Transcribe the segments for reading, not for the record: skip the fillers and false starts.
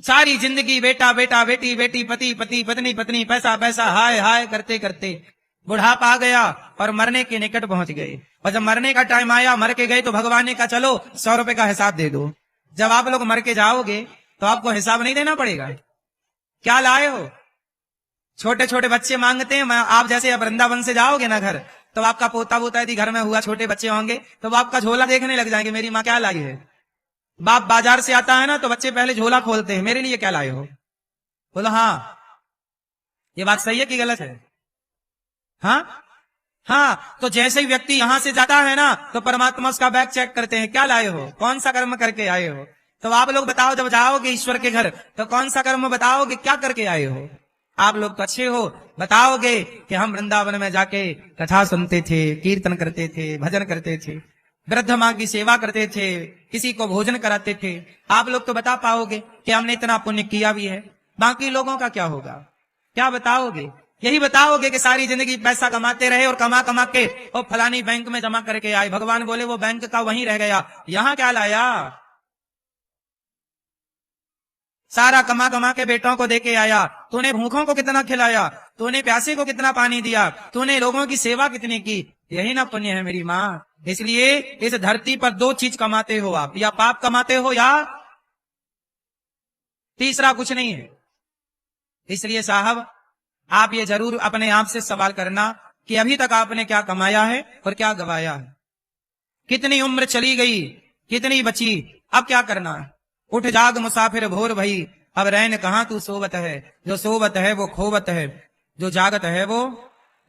सारी जिंदगी बेटा बेटा बेटी बेटी पति पति पत्नी पत्नी पैसा पैसा हाय हाय करते करते बुढ़ापा आ गया और मरने के निकट पहुंच गए। और जब मरने का टाइम आया, मर के गए, तो भगवान ने कहा चलो 100 रुपए का हिसाब दे दो। जब आप लोग मर के जाओगे तो आपको हिसाब नहीं देना पड़ेगा। क्या लाए हो? छोटे छोटे बच्चे मांगते हैं। आप जैसे अब वृंदावन से जाओगे ना घर, तो आपका पोता पोता यदि घर में हुआ, छोटे बच्चे होंगे, तो वो आपका झोला देखने लग जाएंगे, मेरी माँ क्या लाई है। बाप बाजार से आता है ना, तो बच्चे पहले झोला खोलते हैं, मेरे लिए क्या लाए हो। बोलो हाँ, ये बात सही है कि गलत है? हाँ हाँ। तो जैसे ही व्यक्ति यहां से जाता है ना, तो परमात्मा उसका बैग चेक करते हैं, क्या लाए हो, कौन सा कर्म करके आए हो। तो आप लोग बताओ, जब जाओगे ईश्वर के घर तो कौन सा कर्म बताओगे, क्या करके आए हो। आप लोग तो अच्छे हो, बताओगे कि हम वृंदावन में जाके कथा सुनते थे, कीर्तन करते थे, भजन करते थे, वृद्ध माँ की सेवा करते थे, किसी को भोजन कराते थे। आप लोग तो बता पाओगे कि हमने इतना पुण्य किया भी है। बाकी लोगों का क्या होगा, क्या बताओगे। यही बताओगे कि सारी जिंदगी पैसा कमाते रहे और कमा कमा के और फलानी बैंक में जमा करके आए। भगवान बोले वो बैंक का वहीं रह गया, यहां क्या लाया। सारा कमा कमा के बेटों को देके आया, तूने भूखों को कितना खिलाया, तूने प्यासे को कितना पानी दिया, तूने लोगों की सेवा कितनी की। यही ना पुण्य है मेरी माँ। इसलिए इस धरती पर 2 चीज कमाते हो आप, या पाप कमाते हो या तीसरा कुछ नहीं है। इसलिए साहब आप ये जरूर अपने आप से सवाल करना कि अभी तक आपने क्या कमाया है और क्या गवाया है। कितनी उम्र चली गई, कितनी बची, अब क्या करना है। उठ जाग मुसाफिर भोर भई, अब रैन कहां तू सोवत है। जो सोवत है वो खोवत है, जो जागत है वो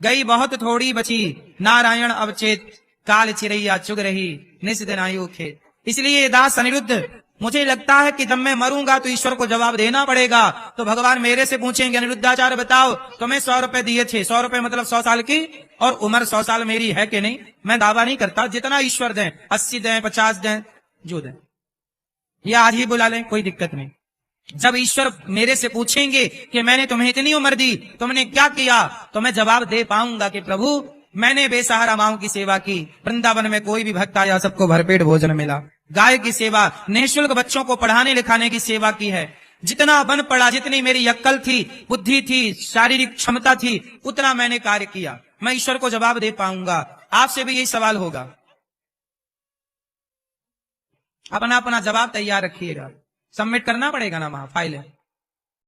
गई बहुत थोड़ी बची। नारायण अवचेत काल चिरैया चुग रही, निस दिन आयु खेत। इसलिए दास अनिरुद्ध, मुझे लगता है कि जब मैं मरूंगा तो ईश्वर को जवाब देना पड़ेगा। तो भगवान मेरे से पूछेंगे, अनिरुद्धाचार्य बताओ तुम्हें 100 रुपए दिए थे, 100 रुपए मतलब 100 साल की, और उम्र 100 साल मेरी है कि नहीं। मैं दावा नहीं करता, जितना ईश्वर दें, 80 दें, 50 दें, जो दें, या आज ही बुला लें, कोई दिक्कत नहीं। जब ईश्वर मेरे से पूछेंगे कि मैंने तुम्हें इतनी उम्र दी, तुमने क्या किया, तो मैं जवाब दे पाऊंगा कि प्रभु मैंने बेसहारा माओ की सेवा की, वृंदावन में कोई भी भक्त आया सबको भरपेट भोजन मिला, गाय की सेवा, निःशुल्क बच्चों को पढ़ाने लिखाने की सेवा की है। जितना बन पड़ा, जितनी मेरी अक्ल थी, बुद्धि थी, शारीरिक क्षमता थी, उतना मैंने कार्य किया। मैं ईश्वर को जवाब दे पाऊंगा। आपसे भी यही सवाल होगा, अपना अपना जवाब तैयार रखिएगा। सबमिट करना पड़ेगा ना वहां फाइल है।